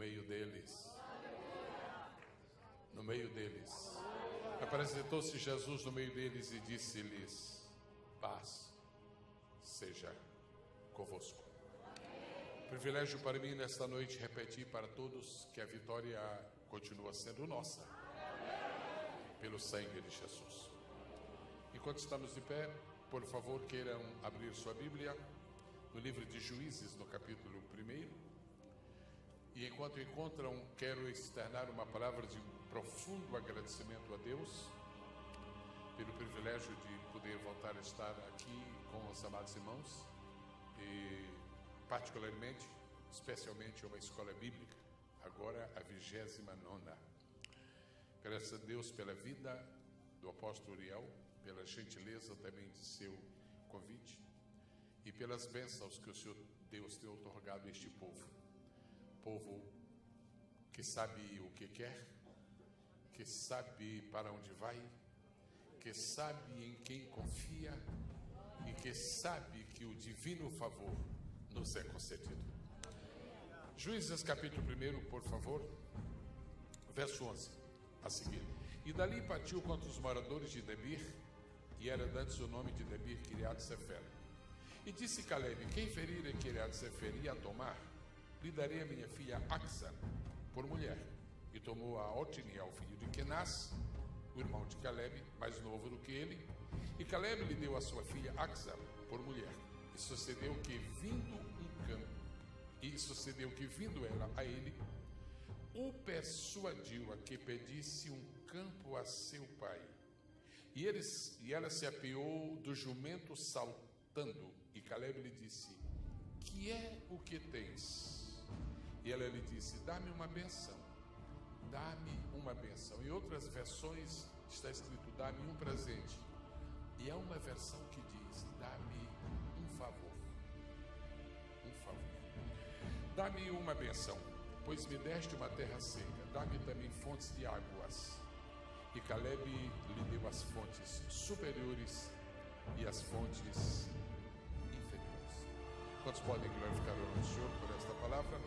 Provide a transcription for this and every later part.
meio deles. No meio deles. Apresentou-se Jesus no meio deles e disse-lhes: paz seja convosco. Privilégio para mim nesta noite repetir para todos que a vitória continua sendo nossa, pelo sangue de Jesus. Enquanto estamos de pé, por favor, queiram abrir sua Bíblia no livro de Juízes, no capítulo 1. E enquanto encontram, quero externar uma palavra de profundo agradecimento a Deus pelo privilégio de poder voltar a estar aqui com os amados irmãos e particularmente, especialmente uma escola bíblica, agora a 29ª. Graças a Deus pela vida do apóstolo Uriel, pela gentileza também de seu convite e pelas bênçãos que o Senhor Deus tem otorgado a este povo. Povo que sabe o que quer, que sabe para onde vai, que sabe em quem confia e que sabe que o divino favor nos é concedido. Juízes capítulo 1, por favor, verso 11, a seguir. E dali partiu contra os moradores de Debir, e era dantes o nome de Debir Kiriat-Sefer. E disse Caleb: quem ferir em Kiriat-Sefer e a tomar, lhe darei a minha filha Axa por mulher. E tomou a Otniel, filho de Kenaz, o irmão de Caleb, mais novo do que ele, e Caleb lhe deu a sua filha Axa por mulher. E sucedeu que vindo ela a ele, o persuadiu a que pedisse um campo a seu pai. E ela se apeou do jumento saltando, e Caleb lhe disse: que é o que tens? E ela lhe disse: dá-me uma benção, dá-me uma benção. Em outras versões está escrito: dá-me um presente. E há uma versão que diz: dá-me um favor. Um favor. Dá-me uma benção, pois me deste uma terra seca, dá-me também fontes de águas. E Caleb lhe deu as fontes superiores e as fontes inferiores. Quantos podem glorificar o nome do Senhor por esta palavra?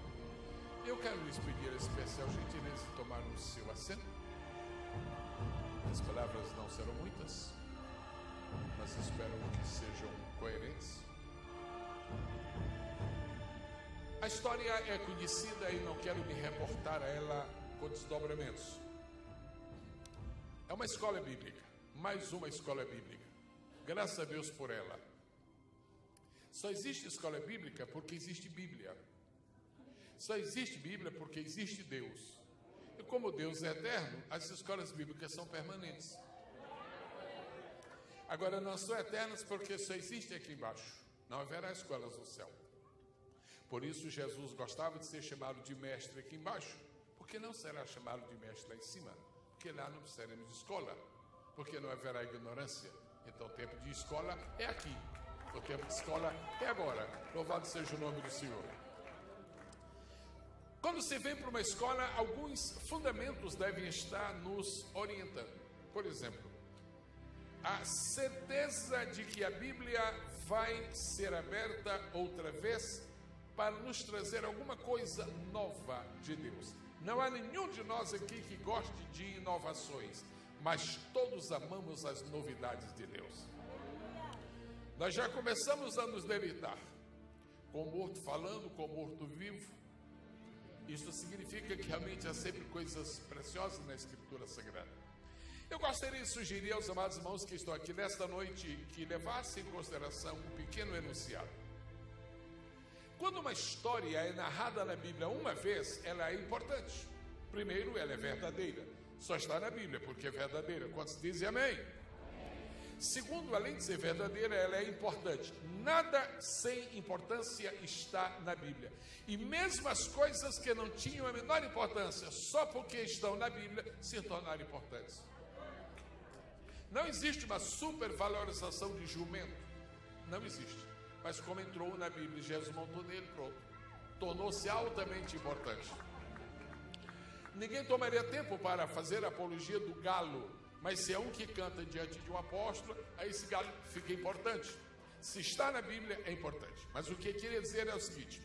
Eu quero lhes pedir a especial gentileza de tomar o seu assento. As palavras não serão muitas, mas espero que sejam coerentes. A história é conhecida e não quero me reportar a ela com desdobramentos. É uma escola bíblica, mais uma escola bíblica. Graças a Deus por ela. Só existe escola bíblica porque existe Bíblia. Só existe Bíblia porque existe Deus. E como Deus é eterno, as escolas bíblicas são permanentes. Agora, não são eternas porque só existe aqui embaixo. Não haverá escolas no céu. Por isso, Jesus gostava de ser chamado de mestre aqui embaixo, porque não será chamado de mestre lá em cima, porque lá não precisaremos de escola, porque não haverá ignorância. Então, o tempo de escola é aqui, o tempo de escola é agora. Louvado seja o nome do Senhor. Quando se vem para uma escola, alguns fundamentos devem estar nos orientando. Por exemplo, a certeza de que a Bíblia vai ser aberta outra vez para nos trazer alguma coisa nova de Deus. Não há nenhum de nós aqui que goste de inovações, mas todos amamos as novidades de Deus. Nós já começamos a nos deleitar com o morto falando, com o morto vivo. Isso significa que realmente há sempre coisas preciosas na Escritura Sagrada. Eu gostaria de sugerir aos amados irmãos que estão aqui nesta noite que levassem em consideração um pequeno enunciado. Quando uma história é narrada na Bíblia uma vez, ela é importante. Primeiro, ela é verdadeira. Só está na Bíblia porque é verdadeira. Quantos dizem amém? Segundo, além de ser verdadeira, ela é importante. Nada sem importância está na Bíblia. E mesmo as coisas que não tinham a menor importância, só porque estão na Bíblia, se tornaram importantes. Não existe uma supervalorização de jumento. Não existe. Mas como entrou na Bíblia, Jesus montou nele, pronto. Tornou-se altamente importante. Ninguém tomaria tempo para fazer a apologia do galo, mas se é um que canta diante de um apóstolo, aí esse galo fica importante. Se está na Bíblia, é importante. Mas o que eu queria dizer é o seguinte: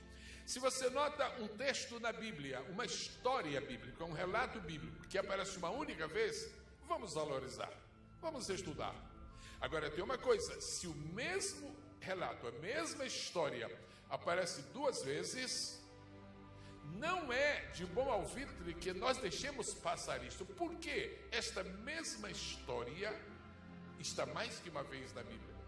Se você nota um texto na Bíblia, uma história bíblica, um relato bíblico que aparece uma única vez, vamos valorizar, vamos estudar. Agora tem uma coisa, se o mesmo relato, a mesma história aparece duas vezes, não é de bom alvitre que nós deixemos passar isto, porque esta mesma história está mais que uma vez na Bíblia.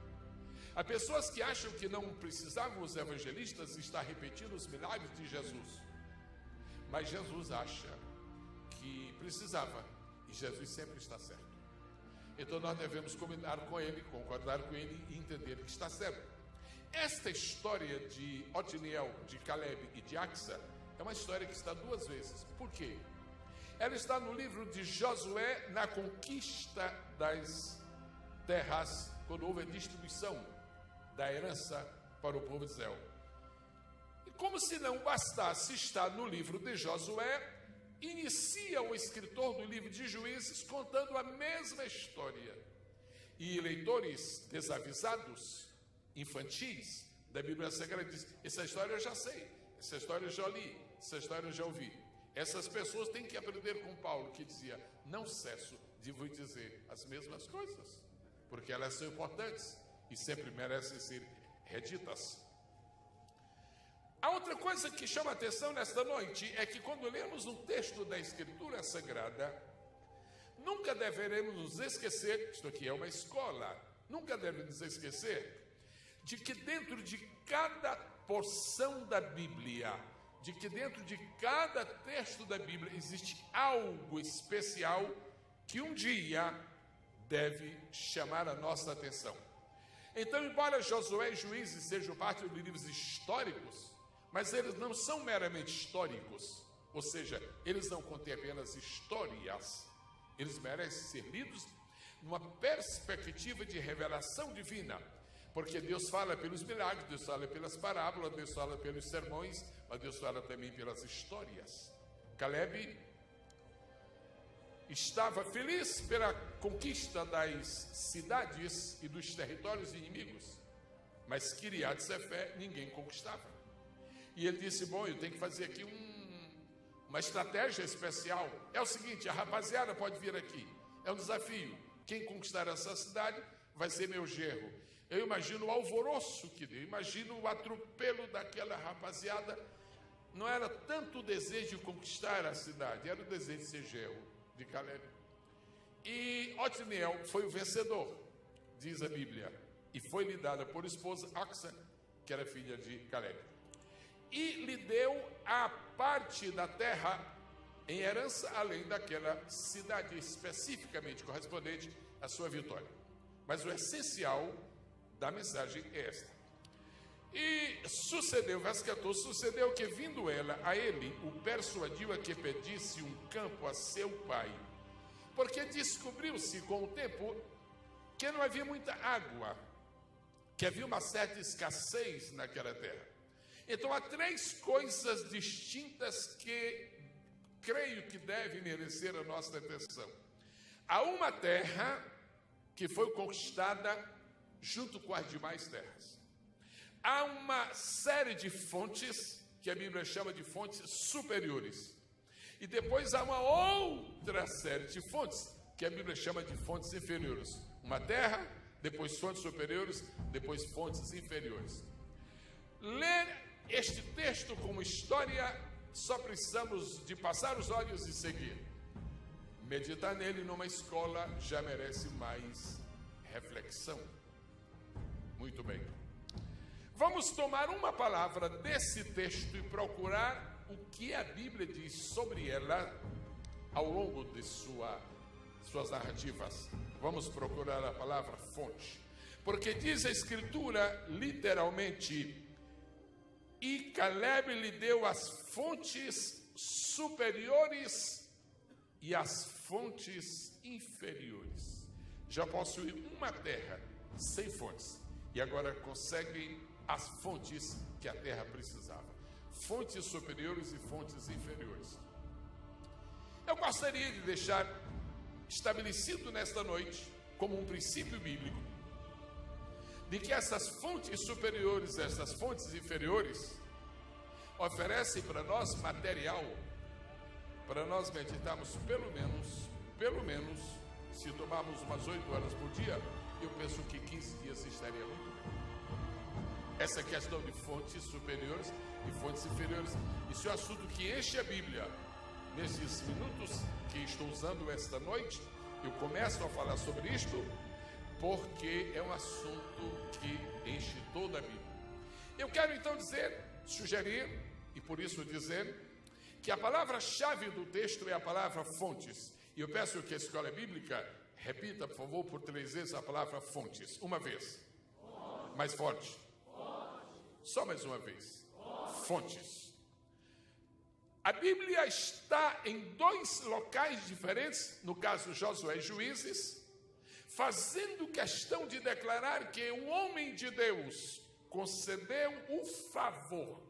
Há pessoas que acham que não precisavam os evangelistas estar repetindo os milagres de Jesus, mas Jesus acha que precisava, e Jesus sempre está certo. Então nós devemos combinar com ele, concordar com ele e entender que está certo. Esta história de Otniel, de Caleb e de Axa é uma história que está duas vezes. Por quê? Ela está no livro de Josué, na conquista das terras, quando houve a distribuição da herança para o povo de Israel. E como se não bastasse estar no livro de Josué, inicia o escritor do livro de Juízes contando a mesma história. E leitores desavisados, infantis da Bíblia Sagrada dizem: essa história eu já sei, essa história eu já li, essa história eu já ouvi. Essas pessoas têm que aprender com Paulo, que dizia: não cesso de vos dizer as mesmas coisas, porque elas são importantes e sempre merecem ser reditas. A outra coisa que chama a atenção nesta noite é que quando lemos um texto da Escritura Sagrada, nunca deveremos nos esquecer, isto aqui é uma escola, nunca devemos nos esquecer de que dentro de cada porção da Bíblia, de que dentro de cada texto da Bíblia existe algo especial que um dia deve chamar a nossa atenção. Então, embora Josué e Juízes sejam parte de livros históricos, mas eles não são meramente históricos, ou seja, eles não contêm apenas histórias, eles merecem ser lidos numa perspectiva de revelação divina, porque Deus fala pelos milagres, Deus fala pelas parábolas, Deus fala pelos sermões, mas Deus fala também pelas histórias. Caleb estava feliz pela conquista das cidades e dos territórios inimigos, mas Kiriat Sefé ninguém conquistava. E ele disse: bom, eu tenho que fazer aqui uma estratégia especial. É o seguinte, a rapaziada pode vir aqui, é um desafio. Quem conquistar essa cidade vai ser meu genro. Eu imagino o alvoroço que deu, imagino o atropelo daquela rapaziada. Não era tanto o desejo de conquistar a cidade, era o desejo de ser genro de Caleb. E Otniel foi o vencedor, diz a Bíblia, e foi lhe dada por esposa Axa, que era filha de Caleb, e lhe deu a parte da terra em herança, além daquela cidade especificamente correspondente à sua vitória. Mas o essencial da mensagem é esta: e sucedeu, verso 14, sucedeu que vindo ela a ele, o persuadiu a que pedisse um campo a seu pai, porque descobriu-se com o tempo que não havia muita água, que havia uma certa escassez naquela terra. Então há três coisas distintas que creio que devem merecer a nossa atenção. Há uma terra que foi conquistada junto com as demais terras. Há uma série de fontes, que a Bíblia chama de fontes superiores. E depois há uma outra série de fontes, que a Bíblia chama de fontes inferiores. Uma terra, depois fontes superiores, depois fontes inferiores. Ler este texto como história, só precisamos de passar os olhos e seguir. Meditar nele numa escola já merece mais reflexão. Muito bem. Vamos tomar uma palavra desse texto e procurar o que a Bíblia diz sobre ela ao longo de suas narrativas. Vamos procurar a palavra fonte, porque diz a Escritura literalmente: e Caleb lhe deu as fontes superiores e as fontes inferiores. Já possuía uma terra sem fontes, e agora consegue as fontes que a terra precisava. Fontes superiores e fontes inferiores. Eu gostaria de deixar estabelecido nesta noite, como um princípio bíblico, de que essas fontes superiores, essas fontes inferiores, oferece para nós material, para nós meditarmos pelo menos, se tomarmos umas 8 horas por dia, eu penso que 15 dias estaria muito bom. Essa questão de fontes superiores e fontes inferiores, isso é um assunto que enche a Bíblia. Nesses minutos que estou usando esta noite, eu começo a falar sobre isto, porque é um assunto que enche toda a Bíblia. Eu quero então sugerir, e por isso dizer, que a palavra-chave do texto é a palavra fontes. E eu peço que a escola bíblica repita, por favor, por 3 vezes a palavra fontes. Uma vez. Fontes. Mais forte. Fontes. Só mais uma vez. Fontes. A Bíblia está em 2 locais diferentes, no caso Josué e Juízes, fazendo questão de declarar que o homem de Deus concedeu o favor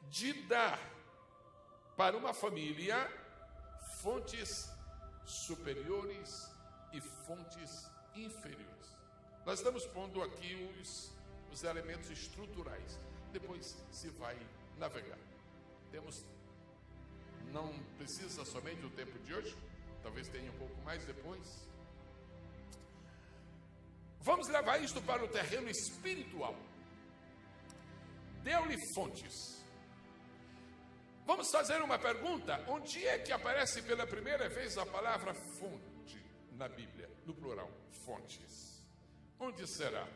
de dar para uma família fontes superiores e fontes inferiores. Nós estamos pondo aqui os elementos estruturais. Depois se vai navegar. Não precisa somente do tempo de hoje, talvez tenha um pouco mais depois. Vamos levar isto para o terreno espiritual. Deu-lhe fontes. Vamos fazer uma pergunta. Onde é que aparece pela primeira vez a palavra fonte na Bíblia? No plural, fontes. Onde será?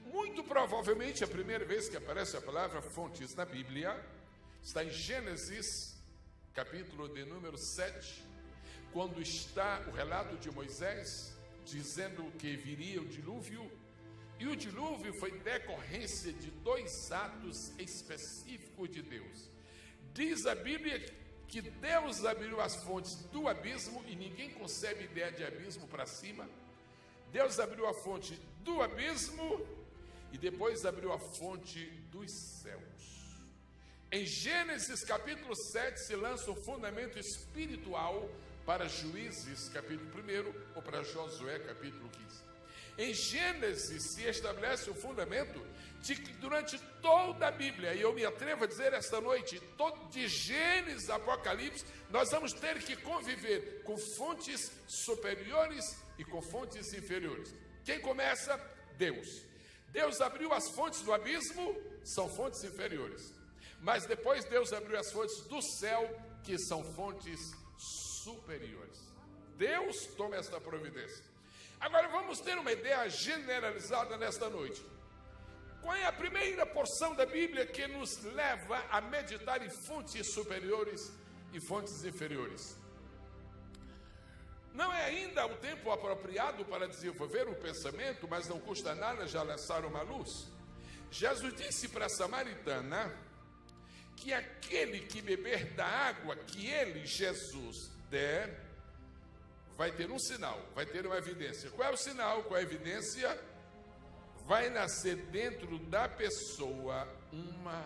Muito provavelmente a primeira vez que aparece a palavra fontes na Bíblia está em Gênesis, capítulo de número 7, quando está o relato de Moisés dizendo que viria o dilúvio, e o dilúvio foi decorrência de 2 atos específicos de Deus. Diz a Bíblia que Deus abriu as fontes do abismo, e ninguém concebe ideia de abismo para cima. Deus abriu a fonte do abismo e depois abriu a fonte dos céus. Em Gênesis capítulo 7 se lança o fundamento espiritual para Juízes capítulo 1 ou para Josué capítulo 15. Em Gênesis se estabelece o fundamento de que durante toda a Bíblia, e eu me atrevo a dizer esta noite, de Gênesis a Apocalipse, nós vamos ter que conviver com fontes superiores e com fontes inferiores. Quem começa? Deus. Deus abriu as fontes do abismo, são fontes inferiores. Mas depois Deus abriu as fontes do céu, que são fontes superiores. Deus toma esta providência. Agora vamos ter uma ideia generalizada nesta noite. Qual é a primeira porção da Bíblia que nos leva a meditar em fontes superiores e fontes inferiores? Não é ainda o tempo apropriado para desenvolver o pensamento, mas não custa nada já lançar uma luz. Jesus disse para a samaritana que aquele que beber da água que ele, Jesus, der, vai ter um sinal, vai ter uma evidência. Qual é o sinal? Qual é a evidência? Vai nascer dentro da pessoa uma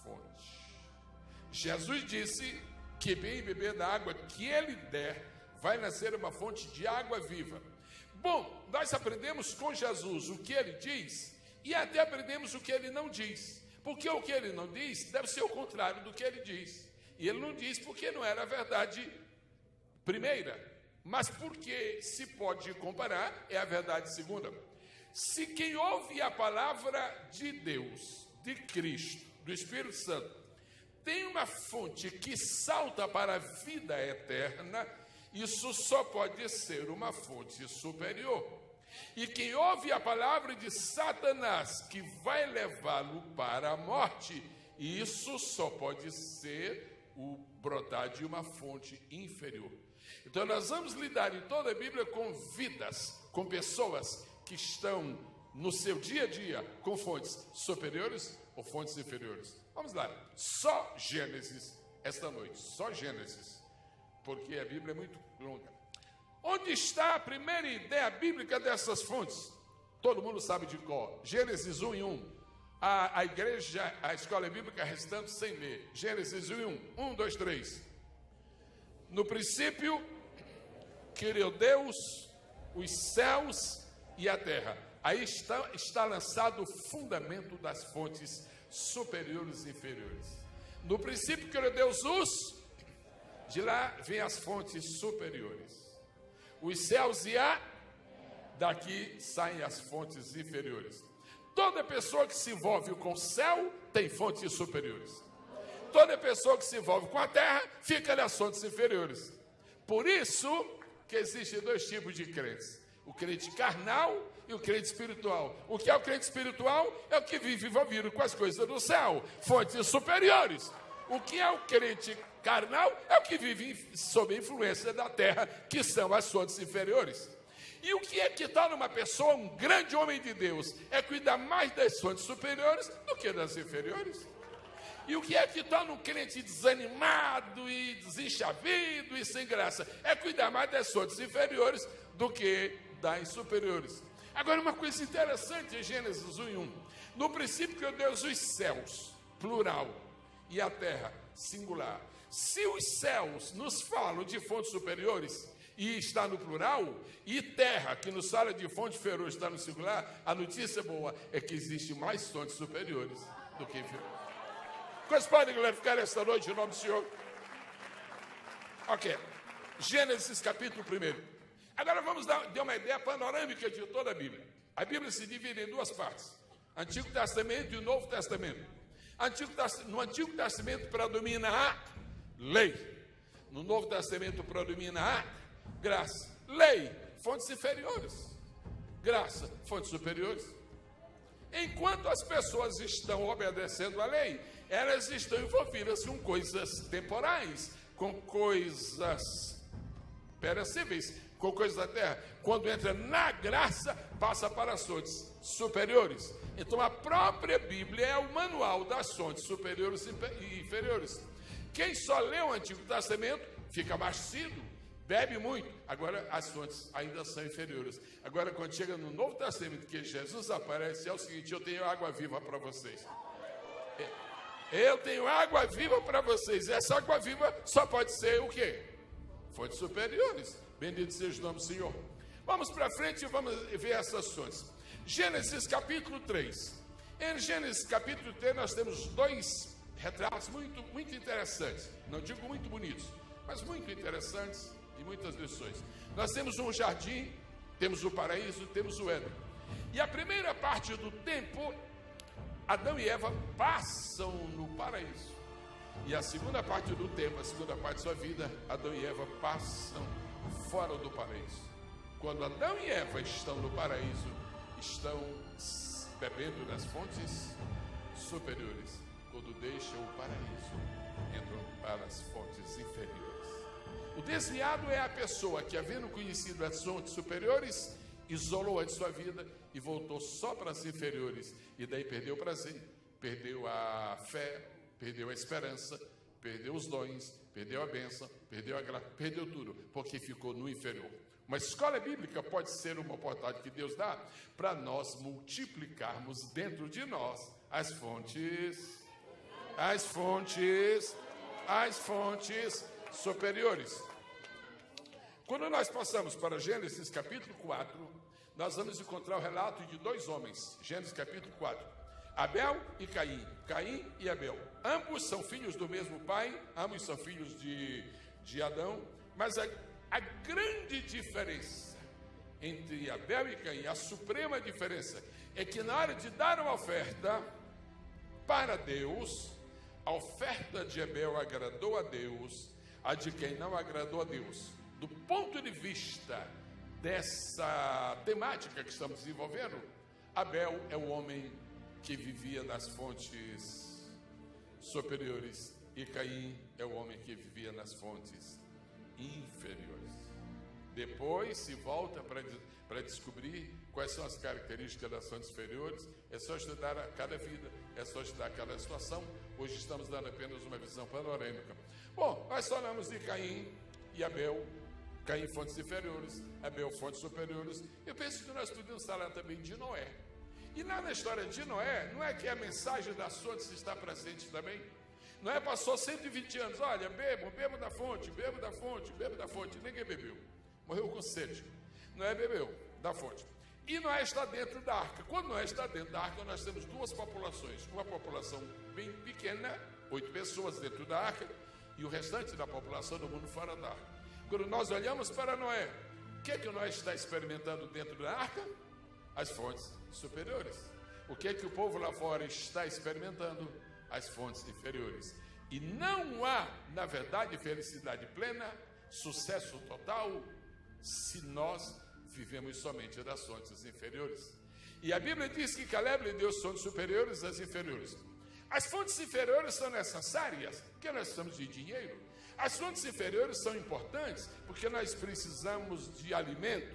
fonte. Jesus disse que bem beber da água que ele der, vai nascer uma fonte de água viva. Bom, nós aprendemos com Jesus o que ele diz e até aprendemos o que ele não diz. Porque o que ele não diz deve ser o contrário do que ele diz. E ele não diz porque não era a verdade primeira, mas porque se pode comparar, é a verdade segunda. Se quem ouve a palavra de Deus, de Cristo, do Espírito Santo, tem uma fonte que salta para a vida eterna, isso só pode ser uma fonte superior. E quem ouve a palavra de Satanás, que vai levá-lo para a morte, isso só pode ser o brotar de uma fonte inferior. Então nós vamos lidar em toda a Bíblia com vidas, com pessoas que estão no seu dia a dia com fontes superiores ou fontes inferiores. Vamos lá, só Gênesis esta noite, só Gênesis, porque a Bíblia é muito longa. Onde está a primeira ideia bíblica dessas fontes? Todo mundo sabe de cor. Gênesis 1 e 1. A igreja, a escola bíblica restante sem ler. Gênesis 1 e 1. 1, 2, 3. No princípio, criou Deus os céus e a terra. Aí está lançado o fundamento das fontes superiores e inferiores. No princípio criou Deus de lá vêm as fontes superiores. Os céus e daqui saem as fontes inferiores. Toda pessoa que se envolve com o céu tem fontes superiores. Toda pessoa que se envolve com a terra fica nas fontes inferiores. Por isso que existem dois tipos de crentes: o crente carnal e o crente espiritual. O que é o crente espiritual? É o que vive envolvido com as coisas do céu, fontes superiores. O que é o crente carnal? É o que vive sob a influência da terra, que são as fontes inferiores. E o que é que torna uma pessoa um grande homem de Deus? É cuidar mais das fontes superiores do que das inferiores. E o que é que torna um crente desanimado e desenchavido e sem graça? É cuidar mais das fontes inferiores do que das superiores. Agora, uma coisa interessante em Gênesis 1:1. No princípio criou Deus os céus, plural, e a terra, singular. Se os céus nos falam de fontes superiores e está no plural, e terra, que nos fala de fontes inferiores, está no singular, a notícia boa é que existem mais fontes superiores do que inferiores. Quantos podem glorificar esta noite em nome do Senhor? Ok. Gênesis capítulo 1. Agora vamos dar uma ideia panorâmica de toda a Bíblia. A Bíblia se divide em duas partes: Antigo Testamento e o Novo Testamento. No Antigo Testamento predomina a lei. No Novo Testamento predomina a graça. Lei, fontes inferiores. Graça, fontes superiores. Enquanto as pessoas estão obedecendo a lei, elas estão envolvidas com coisas temporais, com coisas perecíveis, com coisas da terra. Quando entra na graça, passa para as fontes superiores. Então a própria Bíblia é o manual das fontes superiores e inferiores. Quem só lê o Antigo Testamento fica abastecido, bebe muito. Agora as fontes ainda são inferiores. Agora quando chega no Novo Testamento, que Jesus aparece, é o seguinte: eu tenho água viva para vocês. Eu tenho água viva para vocês. Essa água viva só pode ser o quê? Fontes superiores. Bendito seja o nome do Senhor. Vamos para frente e vamos ver essas fontes. Gênesis capítulo 3. Em Gênesis capítulo 3 nós temos dois retratos muito interessantes. Não digo muito bonitos, mas muito interessantes e muitas lições. Nós temos um jardim, temos o paraíso, temos o Éden. E a primeira parte do tempo, Adão e Eva passam no paraíso. E a segunda parte do tempo, a segunda parte de sua vida, Adão e Eva passam fora do paraíso. Quando Adão e Eva estão no paraíso, estão bebendo das fontes superiores. Quando deixam o paraíso, entram para as fontes inferiores. O desviado é a pessoa que, havendo conhecido as fontes superiores, isolou a de sua vida e voltou só para as inferiores. E daí perdeu o prazer, perdeu a fé, perdeu a esperança, perdeu os dons, perdeu a bênção, perdeu a graça, perdeu tudo, porque ficou no inferior. Uma escola bíblica pode ser uma oportunidade que Deus dá para nós multiplicarmos dentro de nós as fontes superiores. Quando nós passamos para Gênesis capítulo 4, nós vamos encontrar o relato de dois homens. Gênesis capítulo 4. Abel e Caim. Caim e Abel. Ambos são filhos do mesmo pai, ambos são filhos de Adão, mas a grande diferença entre Abel e Caim, a suprema diferença, é que na hora de dar uma oferta para Deus, a oferta de Abel agradou a Deus, a de Caim não agradou a Deus. Do ponto de vista dessa temática que estamos desenvolvendo, Abel é o homem que vivia nas fontes superiores e Caim é o homem que vivia nas fontes inferiores. Depois se volta para descobrir quais são as características das fontes inferiores. É só estudar cada vida, é só estudar cada situação. Hoje estamos dando apenas uma visão panorâmica. Bom, nós falamos de Caim e Abel. Caim, fontes inferiores, Abel, fontes superiores. Eu penso que nós podemos falar também de Noé. E lá na história de Noé, não é que a mensagem das fontes está presente também? Noé passou 120 anos, olha, bebo da fonte, bebo da fonte, ninguém bebeu. Morreu com sede. Noé bebeu da fonte. E Noé está dentro da arca. Quando Noé está dentro da arca, nós temos duas populações. Uma população bem pequena, 8 pessoas dentro da arca, e o restante da população do mundo fora da arca. Quando nós olhamos para Noé, o que é que Noé está experimentando dentro da arca? As fontes superiores. O que é que o povo lá fora está experimentando? As fontes inferiores. E não há, na verdade, felicidade plena, sucesso total, se nós vivemos somente das fontes inferiores. E a Bíblia diz que Caleb lhe deu fontes superiores às inferiores. As fontes inferiores são necessárias, porque nós precisamos de dinheiro. As fontes inferiores são importantes, porque nós precisamos de alimento,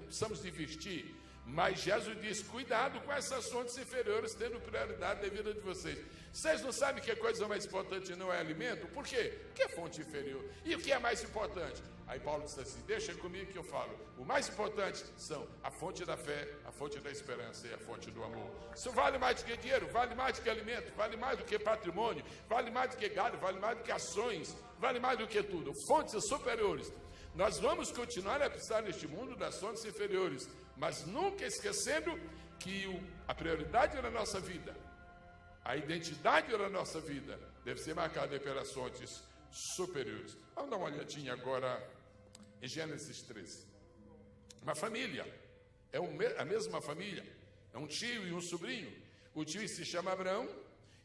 precisamos de vestir. Mas Jesus diz, cuidado com essas fontes inferiores, tendo prioridade na vida de vocês. Vocês não sabem que a coisa mais importante não é alimento? Por quê? Porque é fonte inferior. E o que é mais importante? Aí Paulo diz assim, deixa comigo que eu falo. O mais importante são a fonte da fé, a fonte da esperança e a fonte do amor. Isso vale mais do que dinheiro, vale mais do que alimento, vale mais do que patrimônio, vale mais do que gado, vale mais do que ações, vale mais do que tudo. Fontes superiores. Nós vamos continuar a precisar neste mundo das fontes inferiores, mas nunca esquecendo que a prioridade na nossa vida, a identidade da nossa vida deve ser marcada pelas fontes superiores. Vamos dar uma olhadinha agora em Gênesis 13. Uma família, a mesma família, é um tio e um sobrinho. O tio se chama Abraão,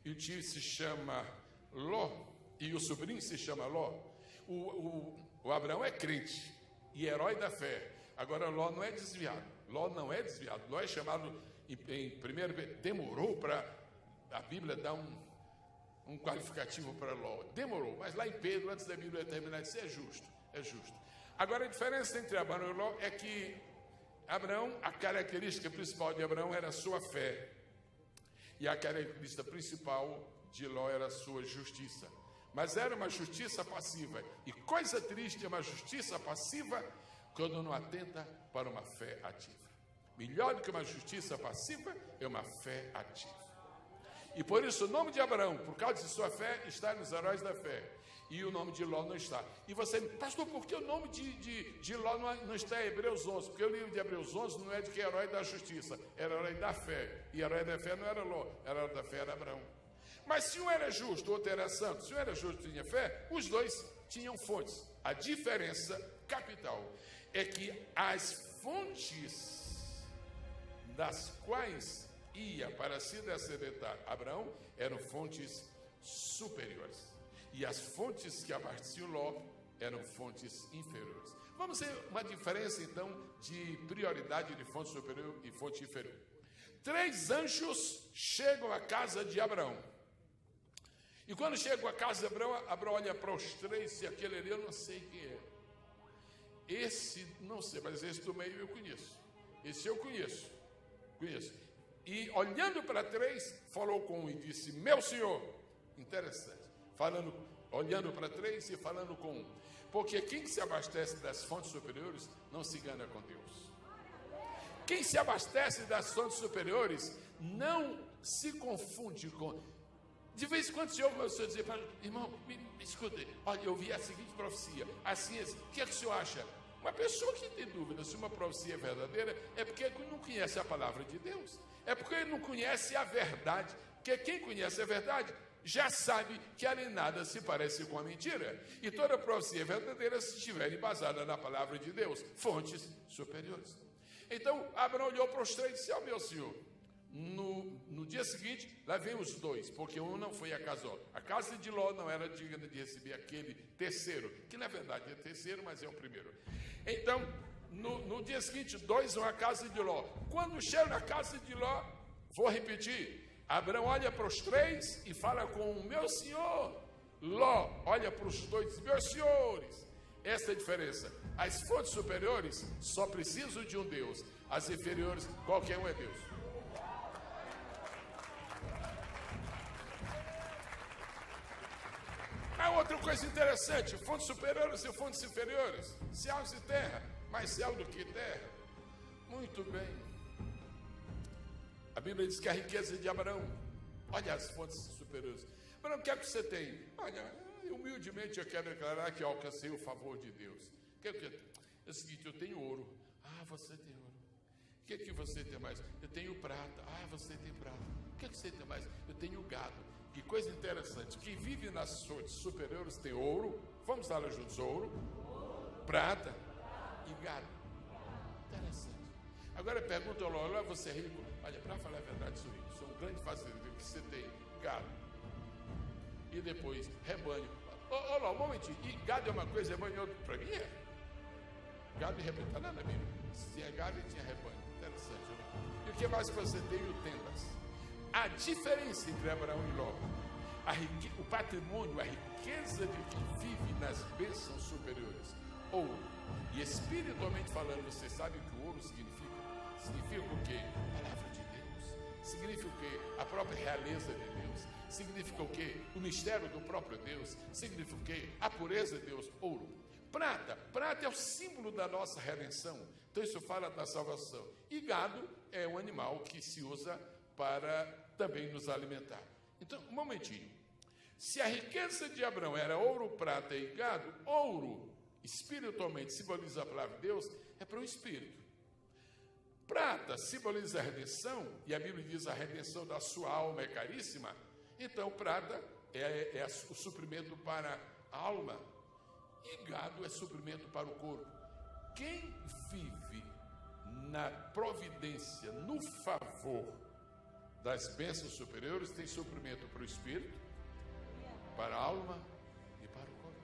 e o tio se chama Ló, e o sobrinho se chama Ló. O Abraão é crente e herói da fé. Agora Ló não é desviado. Ló não é desviado. Ló é chamado em primeiro, demorou para a Bíblia dar um qualificativo para Ló. Demorou, mas lá em Pedro, antes da Bíblia terminar, isso é justo, é justo. Agora a diferença entre Abraão e Ló é que Abraão, a característica principal de Abraão era a sua fé. E a característica principal de Ló era a sua justiça. Mas era uma justiça passiva. E coisa triste é uma justiça passiva quando não atenta para uma fé ativa. Melhor do que uma justiça passiva é uma fé ativa. E por isso o nome de Abraão, por causa de sua fé, está nos heróis da fé. E o nome de Ló não está. E você, pastor, por que o nome de Ló não está em Hebreus 11? Porque o livro de Hebreus 11 não é de que é herói da justiça, era herói da fé. E herói da fé não era Ló, herói da fé era Abraão. Mas se um era justo, o outro era santo, se um era justo e tinha fé, os dois tinham fontes. A diferença capital é que as fontes das quais ia para se descedentar Abraão eram fontes superiores. E as fontes que abasteciam Ló eram fontes inferiores. Vamos ver uma diferença, então, de prioridade de fonte superior e fonte inferior. 3 anjos chegam à casa de Abraão. E quando chegam à casa de Abraão, Abraão olha para os 3 e aquele ali eu não sei quem é. Esse, não sei, mas esse do meio eu conheço. Esse eu conheço. E olhando para 3, falou com um e disse, meu senhor. Interessante. Olhando para 3 e falando com um. Porque quem se abastece das fontes superiores não se engana com Deus. Quem se abastece das fontes superiores não se confunde com... De vez em quando se ouve o senhor dizer, irmão, me escute, olha, eu vi a seguinte profecia, assim, o que é que o senhor acha? Uma pessoa que tem dúvida se uma profecia é verdadeira é porque não conhece a palavra de Deus, é porque não conhece a verdade, porque quem conhece a verdade já sabe que ali nada se parece com a mentira, e toda profecia é verdadeira se estiver embasada na palavra de Deus, fontes superiores. Então, Abraão olhou para os 3 e disse, ó meu senhor, no dia seguinte, lá vem os 2, porque um não foi a casa. A casa de Ló não era digna de receber aquele terceiro, que na verdade é terceiro, mas é o primeiro. Então, no dia seguinte, 2 vão à casa de Ló. Quando chegam na casa de Ló, vou repetir, Abraão olha para os 3 e fala com o meu senhor. Ló olha para os 2, meus senhores. Essa é a diferença. As fontes superiores só precisam de um Deus. As inferiores, qualquer um é Deus. Há outra coisa interessante, fontes superiores e fontes inferiores, céus e terra, mais céu do que terra. Muito bem. A Bíblia diz que a riqueza de Abraão, olha as fontes superiores. Abraão, o que é que você tem? Olha, humildemente eu quero declarar que eu alcancei o favor de Deus. É o seguinte, eu tenho ouro. Ah, você tem ouro. O que você tem mais? Eu tenho prata. Ah, você tem prata. O que você tem mais? Eu tenho gado. Que coisa interessante. Quem vive nas fontes superiores tem ouro. Vamos lá juntos: ouro, prata e gado. Interessante. Agora pergunta: olha, você é rico? Olha, para falar a verdade, sou rico. Sou um grande fazendeiro. O que você tem? Gado. E depois, rebanho. Olha, um momentinho. E gado é uma coisa, rebanho é outra. Para mim é. Gado e rebanho. Está lá na Bíblia. Se tinha gado e tinha rebanho. Interessante, né? E o que mais você tem? O tendas. A diferença entre Abraão e Ló, o patrimônio, a riqueza de quem vive nas bênçãos superiores, ouro. E espiritualmente falando, você sabe o que o ouro significa? Significa o quê? A palavra de Deus. Significa o quê? A própria realeza de Deus. Significa o quê? O mistério do próprio Deus. Significa o quê? A pureza de Deus. Ouro. Prata. Prata é o símbolo da nossa redenção. Então isso fala da salvação. E gado é um animal que se usa para também nos alimentar. Então, um momentinho. Se a riqueza de Abraão era ouro, prata e gado, ouro, espiritualmente, simboliza a palavra de Deus, é para o espírito. Prata simboliza a redenção, e a Bíblia diz a redenção da sua alma é caríssima. Então, prata é o suprimento para a alma, e gado é suprimento para o corpo. Quem vive na providência, no favor das bênçãos superiores, tem suprimento para o espírito, para a alma e para o corpo.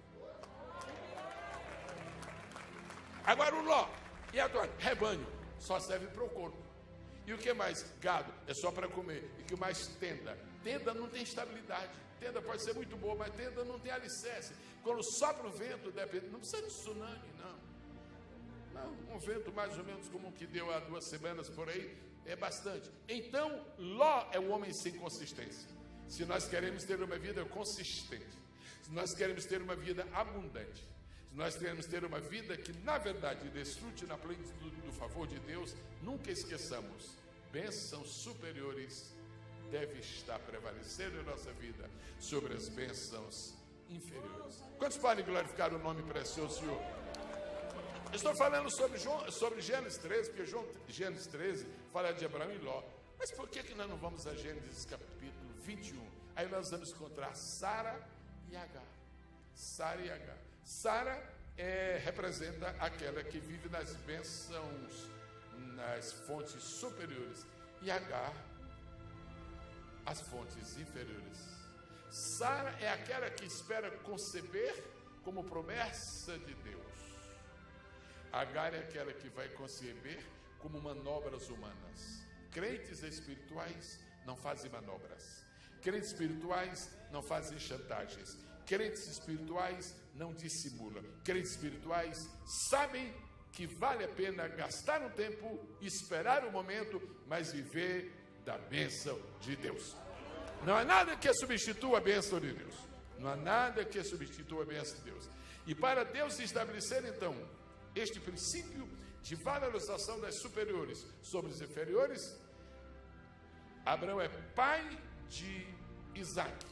Agora o Ló e agora rebanho só serve para o corpo. E o que mais? Gado é só para comer. E o que mais? Tenda. Tenda não tem estabilidade. Tenda pode ser muito boa, mas tenda não tem alicerce. Quando sopra o vento, não precisa de tsunami, não. Um vento mais ou menos como o que deu há 2 semanas por aí, é bastante. Então, Ló é um homem sem consistência. Se nós queremos ter uma vida consistente, se nós queremos ter uma vida abundante, se nós queremos ter uma vida que, na verdade, desfrute na plenitude do favor de Deus, nunca esqueçamos, bênçãos superiores devem estar prevalecendo em nossa vida sobre as bênçãos inferiores. Quantos podem glorificar o nome precioso do Senhor? Estou falando sobre Gênesis 13, porque Gênesis 13 fala de Abraão e Ló. Mas por que nós não vamos a Gênesis capítulo 21? Aí nós vamos encontrar Sara e Agar. Sara e Agar. Sara representa aquela que vive nas bênçãos, nas fontes superiores. E Agar, as fontes inferiores. Sara é aquela que espera conceber como promessa de Deus. Agar é aquela que vai conceber como manobras humanas. Crentes espirituais não fazem manobras. Crentes espirituais não fazem chantagens. Crentes espirituais não dissimulam. Crentes espirituais sabem que vale a pena gastar um tempo, esperar um momento, mas viver da bênção de Deus. Não há nada que substitua a bênção de Deus. Não há nada que substitua a bênção de Deus. E para Deus estabelecer, então, este princípio de valorização das superiores sobre os inferiores, Abraão é pai de Isaac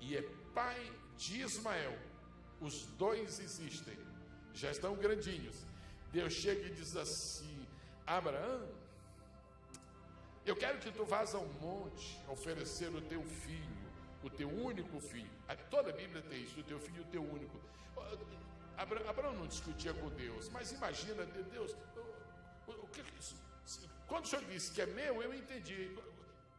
e é pai de Ismael. Os dois existem, já estão grandinhos. Deus chega e diz assim: Abraão, eu quero que tu vás ao monte oferecer o teu filho, o teu único filho. Toda a Bíblia tem isso, o teu filho e o teu único. Abraão não discutia com Deus, mas imagina, Deus, o que é isso? Quando o Senhor disse que é meu, eu entendi.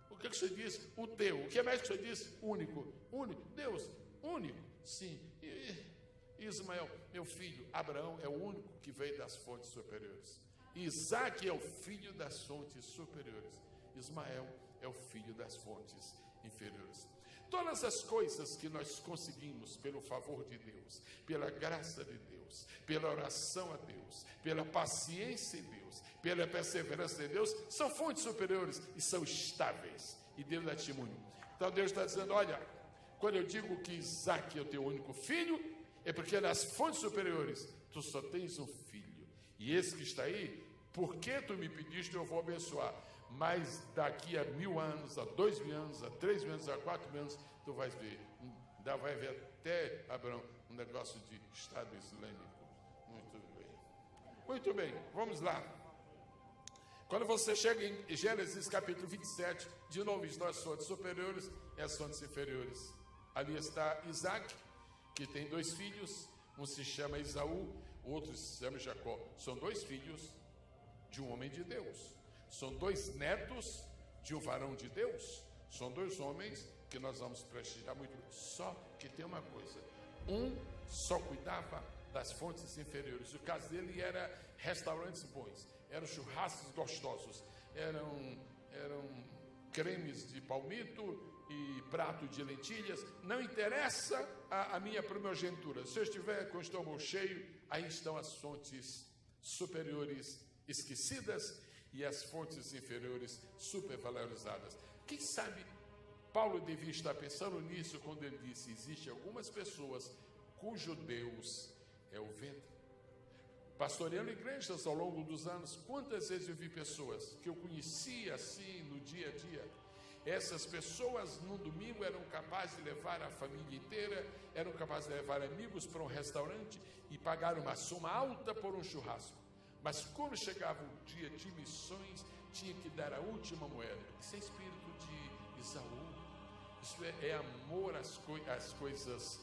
O que o Senhor disse? O teu. O que é mais que o Senhor disse? Único. Único. Deus, único. Sim. Ismael, meu filho, Abraão é o único que veio das fontes superiores. Isaac é o filho das fontes superiores. Ismael é o filho das fontes inferiores. Todas as coisas que nós conseguimos pelo favor de Deus, pela graça de Deus, pela oração a Deus, pela paciência em Deus, pela perseverança de Deus, são fontes superiores e são estáveis. E Deus dá testemunho. Então Deus está dizendo: olha, quando eu digo que Isaac é o teu único filho, é porque nas fontes superiores tu só tens um filho. E esse que está aí, porque tu me pediste, eu vou abençoar. Mas daqui a 1000 anos, a 2000 anos, a 3000 anos, a 4000 anos, tu vais ver. Ainda vai ver até, Abraão, um negócio de Estado Islâmico. Muito bem. Muito bem, vamos lá. Quando você chega em Gênesis capítulo 27, de novo, as fontes superiores e as fontes inferiores. Ali está Isaac, que tem 2 filhos, um se chama Esaú, o outro se chama Jacó. São 2 filhos de um homem de Deus. São 2 netos de um varão de Deus. São 2 homens que nós vamos prestigiar muito. Só que tem uma coisa: um só cuidava das fontes inferiores. O caso dele era restaurantes bons, eram churrascos gostosos, eram cremes de palmito e prato de lentilhas. Não interessa a minha primogenitura. Se eu estiver com o estômago cheio, aí estão as fontes superiores esquecidas e as fontes inferiores supervalorizadas. Quem sabe Paulo devia estar pensando nisso quando ele disse: existem algumas pessoas cujo Deus é o ventre. Pastoreando igrejas ao longo dos anos, quantas vezes eu vi pessoas que eu conhecia assim no dia a dia. Essas pessoas, num domingo, eram capazes de levar a família inteira, eram capazes de levar amigos para um restaurante e pagar uma soma alta por um churrasco. Mas quando chegava o dia de missões, tinha que dar a última moeda. Isso é espírito de Esaú. Isso é amor às coisas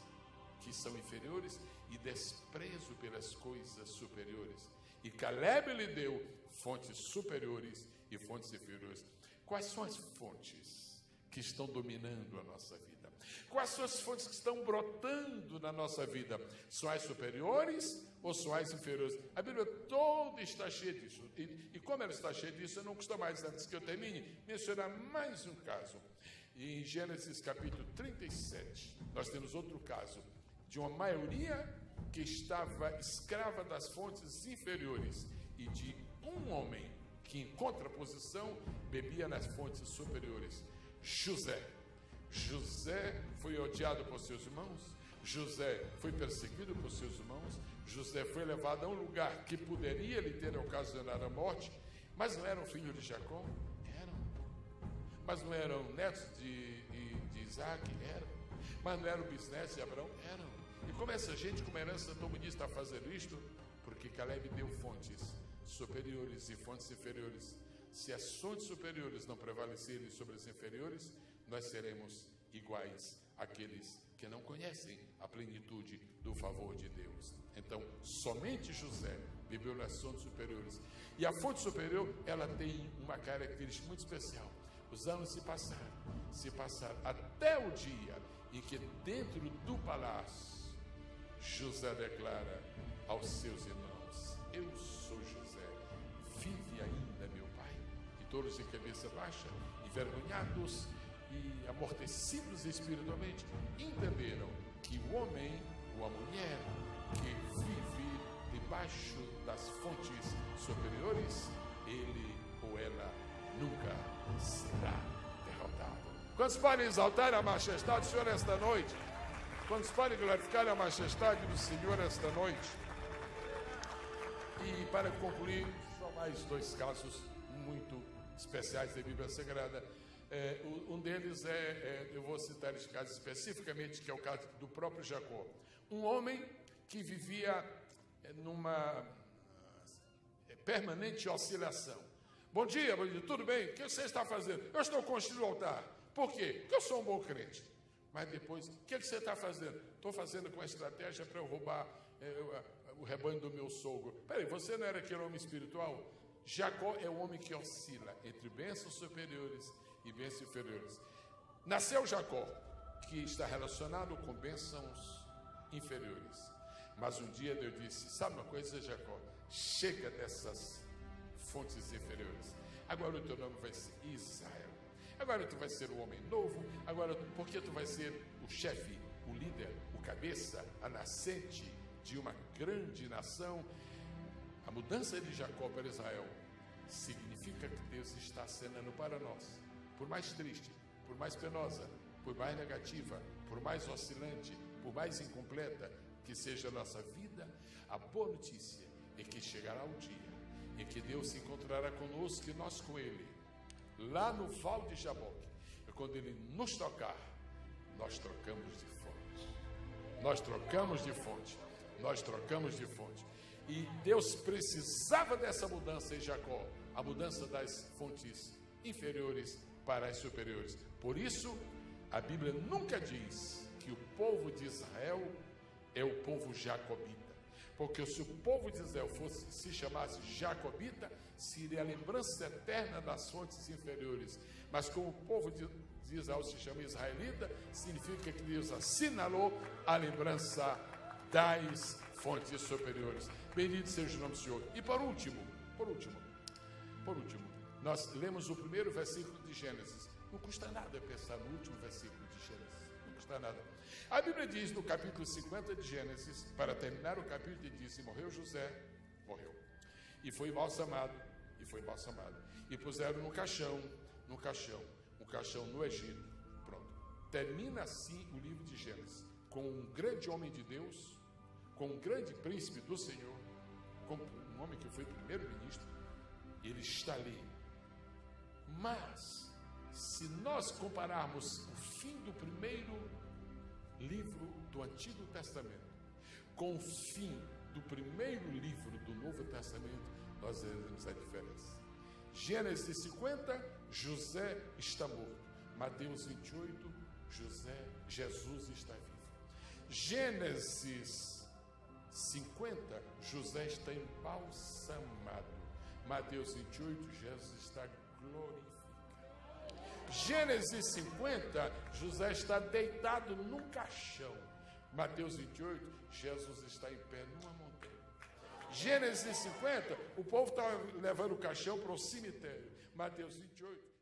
que são inferiores e desprezo pelas coisas superiores. E Caleb lhe deu fontes superiores e fontes inferiores. Quais são as fontes que estão dominando a nossa vida? Quais são as fontes que estão brotando na nossa vida? São as superiores ou são as inferiores? A Bíblia toda está cheia disso. E como ela está cheia disso, eu não custa mais, antes que eu termine, mencionar mais um caso. Em Gênesis capítulo 37, nós temos outro caso de uma maioria que estava escrava das fontes inferiores e de um homem que, em contraposição, bebia nas fontes superiores. José foi odiado por seus irmãos, José foi perseguido por seus irmãos, José foi levado a um lugar que poderia lhe ter ocasionado a morte, mas não eram filhos de Jacó? Eram. Mas não eram netos de Isaac? Eram. Mas não eram bisnetos de Abraão? Eram. E como essa gente, como herança comunista, está fazendo isto? Porque Caleb deu fontes superiores e fontes inferiores. Se as fontes superiores não prevalecerem sobre as inferiores, nós seremos iguais àqueles que não conhecem a plenitude do favor de Deus. Então, somente José bebeu nas fontes superiores. E a fonte superior, ela tem uma característica muito especial. Os anos se passaram até o dia em que, dentro do palácio, José declara aos seus irmãos: eu sou José, vive ainda meu pai. E todos de cabeça baixa, envergonhados e amortecidos espiritualmente, entenderam que o homem ou a mulher que vive debaixo das fontes superiores, ele ou ela nunca será derrotado. Quantos podem exaltar a majestade do Senhor esta noite? Quantos podem glorificar a majestade do Senhor esta noite? E para concluir, só mais 2 casos muito especiais da Bíblia Sagrada. Um deles eu vou citar esse caso especificamente, que é o caso do próprio Jacó. Um homem que vivia numa permanente oscilação. Bom dia, tudo bem? O que você está fazendo? Eu estou construindo o altar. Por quê? Porque eu sou um bom crente. Mas depois, o que você está fazendo? Estou fazendo com a estratégia para eu roubar o rebanho do meu sogro. Peraí, você não era aquele homem espiritual? Jacó é o homem que oscila entre bênçãos superiores e bênçãos inferiores. Nasceu Jacó, que está relacionado com bênçãos inferiores. Mas um dia Deus disse: sabe uma coisa, Jacó? Chega dessas fontes inferiores. Agora o teu nome vai ser Israel. Agora tu vai ser o homem novo. Agora, porque tu vai ser o chefe, o líder, o cabeça, a nascente de uma grande nação. A mudança de Jacó para Israel significa que Deus está acenando para nós. Por mais triste, por mais penosa, por mais negativa, por mais oscilante, por mais incompleta que seja a nossa vida, a boa notícia é que chegará o dia em que Deus se encontrará conosco e nós com Ele, lá no Val de Jaboque. E quando Ele nos tocar, nós trocamos de fonte. Nós trocamos de fonte. Nós trocamos de fonte. E Deus precisava dessa mudança em Jacó, a mudança das fontes inferiores para as superiores. Por isso, a Bíblia nunca diz que o povo de Israel é o povo jacobita. Porque se o povo de Israel se chamasse jacobita, seria a lembrança eterna das fontes inferiores. Mas como o povo de Israel se chama israelita, significa que Deus assinalou a lembrança das fontes superiores. Bendito seja o nome do Senhor. E por último, nós lemos o primeiro versículo de Gênesis. Não custa nada pensar no último versículo de Gênesis. Não custa nada. A Bíblia diz no capítulo 50 de Gênesis, para terminar o capítulo, diz: e morreu José, morreu. E foi embalsamado, E puseram um caixão no Egito. Pronto. Termina assim o livro de Gênesis, com um grande homem de Deus, com um grande príncipe do Senhor, com um homem que foi primeiro-ministro. Ele está ali. Mas, se nós compararmos o fim do primeiro livro do Antigo Testamento com o fim do primeiro livro do Novo Testamento, nós veremos a diferença. Gênesis 50, José está morto. Mateus 28, Jesus está vivo. Gênesis 50, José está embalsamado. Mateus 28, Jesus está glorificado. Gênesis 50, José está deitado num caixão. Mateus 28, Jesus está em pé numa montanha. Gênesis 50, o povo está levando o caixão para o cemitério. Mateus 28,